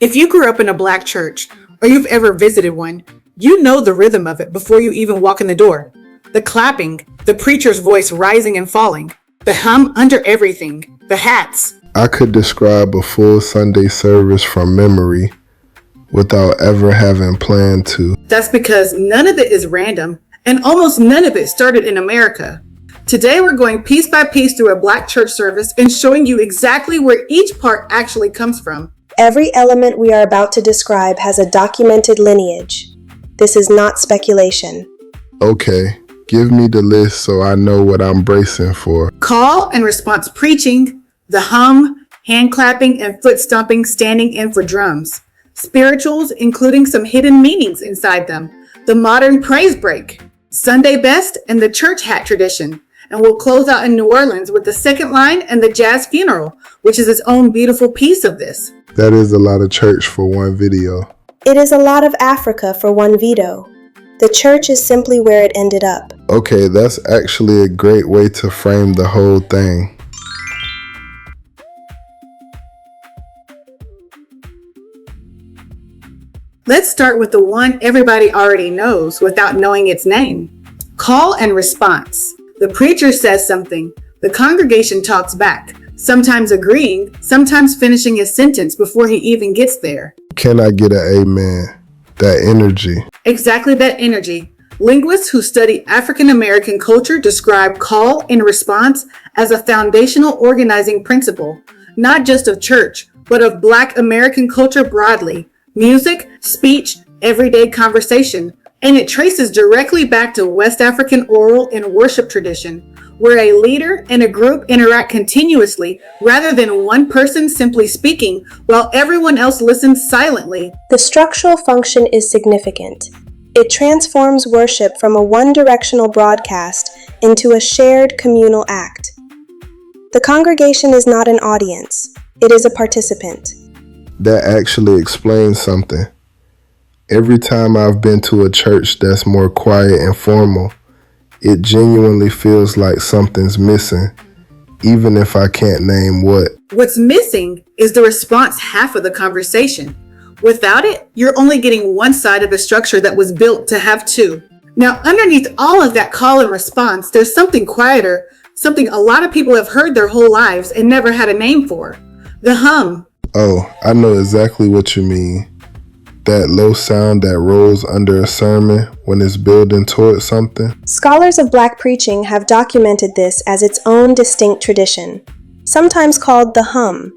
If you grew up in a black church, or you've ever visited one, you know the rhythm of it before you even walk in the door. The clapping, the preacher's voice rising and falling, the hum under everything, the hats. I could describe a full Sunday service from memory without ever having planned to. That's because none of it is random, and almost none of it started in America. Today we're going piece by piece through a black church service and showing you exactly where each part actually comes from. Every element we are about to describe has a documented lineage. This is not speculation. Okay, give me the list so I know what I'm bracing for. Call and response preaching, the hum, hand clapping, and foot stomping standing in for drums. Spirituals, including some hidden meanings inside them. The modern praise break, Sunday best, and the church hat tradition. And we'll close out in New Orleans with the second line and the jazz funeral, which is its own beautiful piece of this. That is a lot of church for one video. It is a lot of Africa for one veto. The church is simply where it ended up. Okay, that's actually a great way to frame the whole thing. Let's start with the one everybody already knows without knowing its name. Call and response. The preacher says something. The congregation talks back, sometimes agreeing, sometimes finishing his sentence before he even gets there. Can I get an amen? That energy. Exactly that energy. Linguists who study African American culture describe call and response as a foundational organizing principle, not just of church, but of Black American culture broadly. Music, speech, everyday conversation. And it traces directly back to West African oral and worship tradition, where a leader and a group interact continuously rather than one person simply speaking while everyone else listens silently. The structural function is significant. It transforms worship from a one-directional broadcast into a shared communal act. The congregation is not an audience, it is a participant. That actually explains something. Every time I've been to a church that's more quiet and formal, it genuinely feels like something's missing, even if I can't name what. What's missing is the response half of the conversation. Without it, you're only getting one side of the structure that was built to have two. Now, underneath all of that call and response, there's something quieter, something a lot of people have heard their whole lives and never had a name for. The hum. Oh, I know exactly what you mean. That low sound that rolls under a sermon when it's building towards something. Scholars of Black preaching have documented this as its own distinct tradition, sometimes called the hum,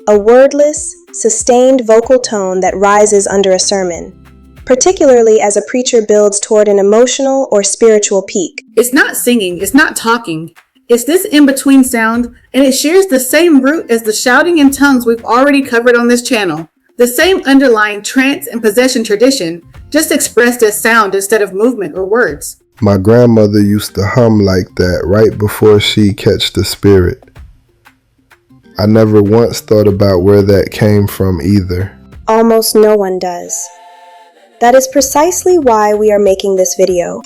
a wordless, sustained vocal tone that rises under a sermon, particularly as a preacher builds toward an emotional or spiritual peak. It's not singing, it's not talking. It's this in-between sound, and it shares the same root as the shouting in tongues we've already covered on this channel. The same underlying trance and possession tradition, just expressed as sound instead of movement or words. My grandmother used to hum like that right before she catch the spirit. I never once thought about where that came from either. Almost no one does. That is precisely why we are making this video.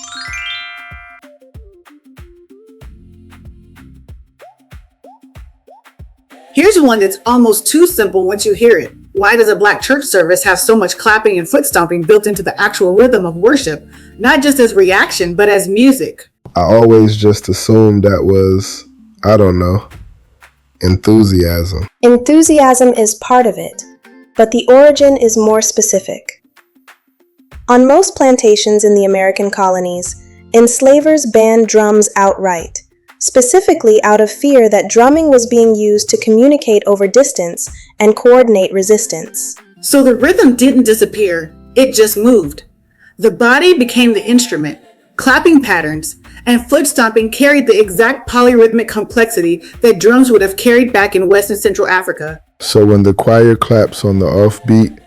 Here's one that's almost too simple once you hear it. Why does a black church service have so much clapping and foot stomping built into the actual rhythm of worship, not just as reaction, but as music? I always just assumed that was, I don't know, enthusiasm. Enthusiasm is part of it, but the origin is more specific. On most plantations in the American colonies, enslavers banned drums outright, specifically out of fear that drumming was being used to communicate over distance and coordinate resistance. So the rhythm didn't disappear, it just moved. The body became the instrument, clapping patterns, and foot stomping carried the exact polyrhythmic complexity that drums would have carried back in West and Central Africa. So when the choir claps on the offbeat,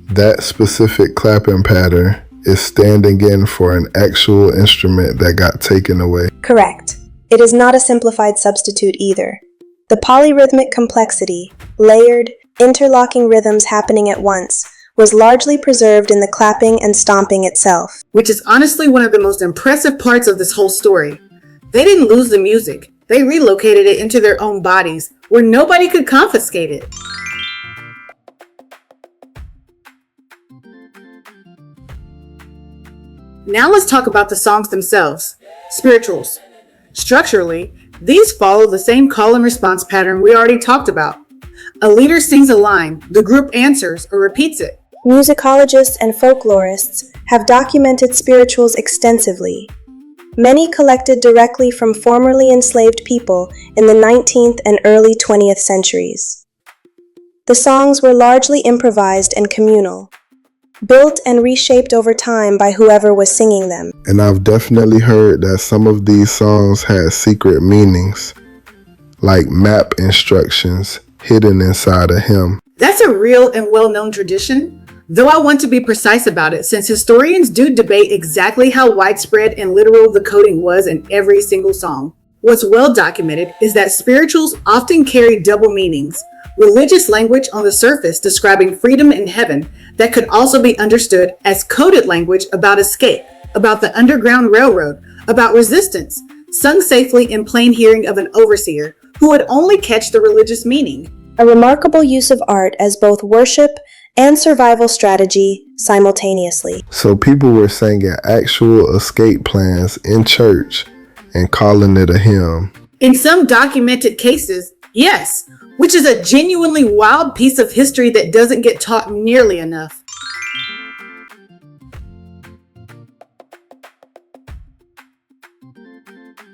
that specific clapping pattern is standing in for an actual instrument that got taken away. Correct. It is not a simplified substitute either. The polyrhythmic complexity, layered, interlocking rhythms happening at once, was largely preserved in the clapping and stomping itself. Which is honestly one of the most impressive parts of this whole story. They didn't lose the music. They relocated it into their own bodies, where nobody could confiscate it. Now let's talk about the songs themselves. Spirituals. Structurally, these follow the same call and response pattern we already talked about. A leader sings a line, the group answers or repeats it. Musicologists and folklorists have documented spirituals extensively. Many collected directly from formerly enslaved people in the 19th and early 20th centuries. The songs were largely improvised and communal, built and reshaped over time by whoever was singing them. And I've definitely heard that some of these songs had secret meanings, like map instructions hidden inside a hymn. That's a real and well-known tradition, though I want to be precise about it since historians do debate exactly how widespread and literal the coding was in every single song. What's well documented is that spirituals often carry double meanings, religious language on the surface describing freedom in heaven that could also be understood as coded language about escape, about the Underground Railroad, about resistance, sung safely in plain hearing of an overseer who would only catch the religious meaning. A remarkable use of art as both worship and survival strategy simultaneously. So people were singing actual escape plans in church and calling it a hymn. In some documented cases, yes, which is a genuinely wild piece of history that doesn't get taught nearly enough.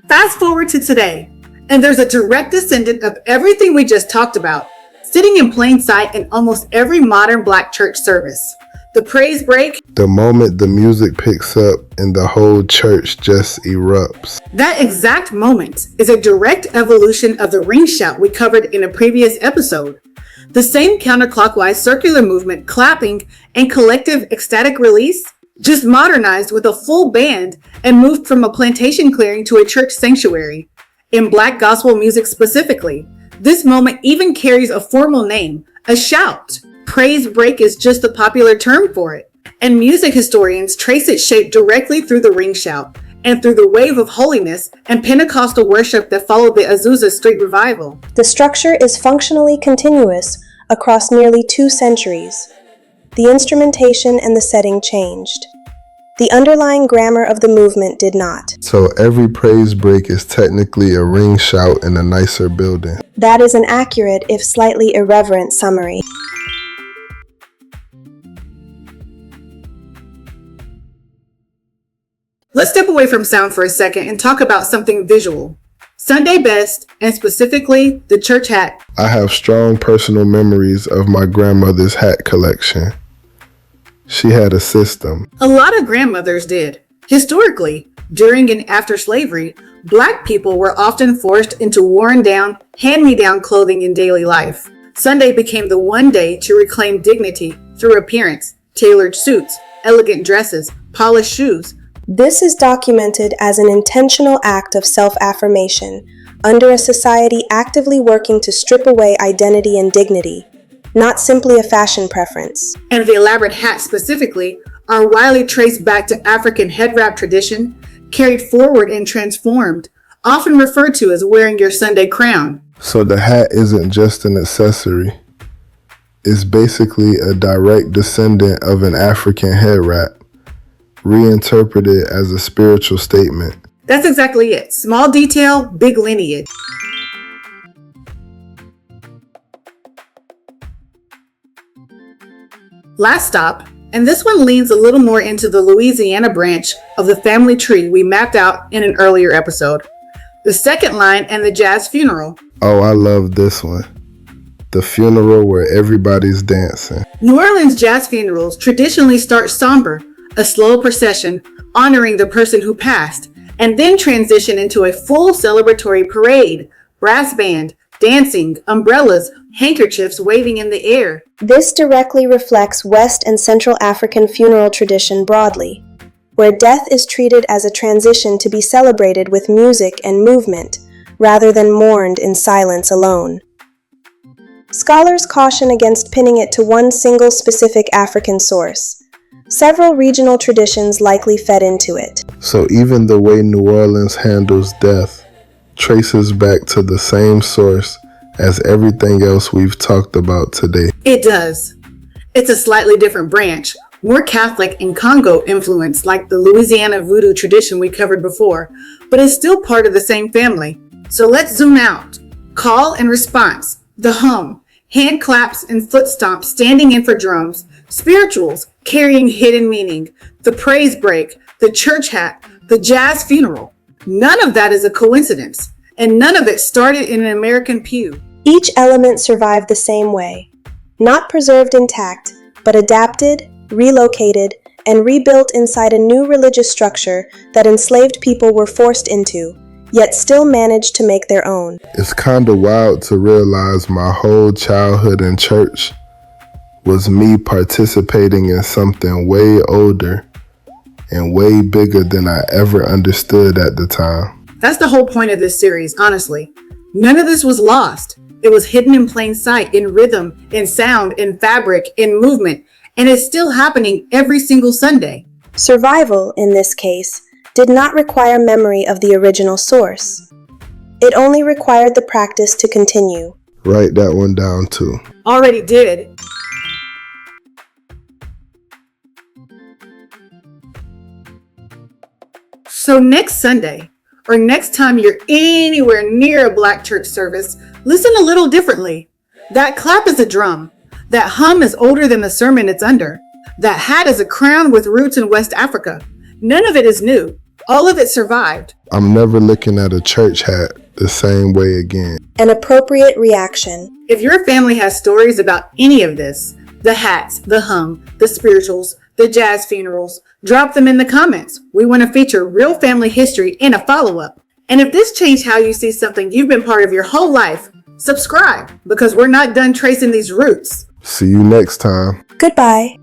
Fast forward to today, and there's a direct descendant of everything we just talked about, sitting in plain sight in almost every modern Black church service. The praise break. The moment the music picks up and the whole church just erupts. That exact moment is a direct evolution of the ring shout we covered in a previous episode. The same counterclockwise circular movement, clapping, and collective ecstatic release, just modernized with a full band and moved from a plantation clearing to a church sanctuary. In Black gospel music specifically, this moment even carries a formal name, a shout. Praise break is just the popular term for it, and music historians trace its shape directly through the ring shout and through the wave of holiness and Pentecostal worship that followed the Azusa Street revival. The structure is functionally continuous across nearly 2 centuries. The instrumentation and the setting changed. The underlying grammar of the movement did not. So every praise break is technically a ring shout in a nicer building. That is an accurate, if slightly irreverent, summary. Let's step away from sound for a second and talk about something visual. Sunday best, and specifically the church hat. I have strong personal memories of my grandmother's hat collection. She had a system. A lot of grandmothers did. Historically, during and after slavery, Black people were often forced into worn down, hand-me-down clothing in daily life. Sunday became the one day to reclaim dignity through appearance, tailored suits, elegant dresses, polished shoes. This is documented as an intentional act of self-affirmation under a society actively working to strip away identity and dignity, not simply a fashion preference. And the elaborate hats specifically are widely traced back to African head wrap tradition, carried forward and transformed, often referred to as wearing your Sunday crown. So the hat isn't just an accessory. It's basically a direct descendant of an African head wrap, reinterpreted as a spiritual statement. That's exactly it. Small detail, big lineage. Last stop, and this one leans a little more into the Louisiana branch of the family tree we mapped out in an earlier episode. The second line and the jazz funeral. Oh, I love this one. The funeral where everybody's dancing. New Orleans jazz funerals traditionally start somber, a slow procession honoring the person who passed, and then transition into a full celebratory parade, brass band, dancing, umbrellas, handkerchiefs waving in the air. This directly reflects West and Central African funeral tradition broadly, where death is treated as a transition to be celebrated with music and movement, rather than mourned in silence alone. Scholars caution against pinning it to one single specific African source. Several regional traditions likely fed into it. So even the way New Orleans handles death traces back to the same source as everything else we've talked about today. It does. It's a slightly different branch, more Catholic and Congo influenced like the Louisiana voodoo tradition we covered before, but is still part of the same family. So let's zoom out. Call and response, the hum, hand claps and foot stomps standing in for drums, spirituals carrying hidden meaning, the praise break, the church hat, the jazz funeral. None of that is a coincidence, and none of it started in an American pew. Each element survived the same way, not preserved intact, but adapted, relocated, and rebuilt inside a new religious structure that enslaved people were forced into, yet still managed to make their own. It's kinda wild to realize my whole childhood in church was me participating in something way older and way bigger than I ever understood at the time. That's the whole point of this series, honestly. None of this was lost. It was hidden in plain sight, in rhythm, in sound, in fabric, in movement, and it's still happening every single Sunday. Survival, in this case, did not require memory of the original source. It only required the practice to continue. Write that one down too. Already did. So next Sunday, or next time you're anywhere near a Black church service, listen a little differently. That clap is a drum. That hum is older than the sermon it's under. That hat is a crown with roots in West Africa. None of it is new. All of it survived. I'm never looking at a church hat the same way again. An appropriate reaction. If your family has stories about any of this, the hats, the hum, the spirituals, the jazz funerals, drop them in the comments. We want to feature real family history in a follow-up. And if this changed how you see something you've been part of your whole life, subscribe, because we're not done tracing these roots. See you next time. Goodbye.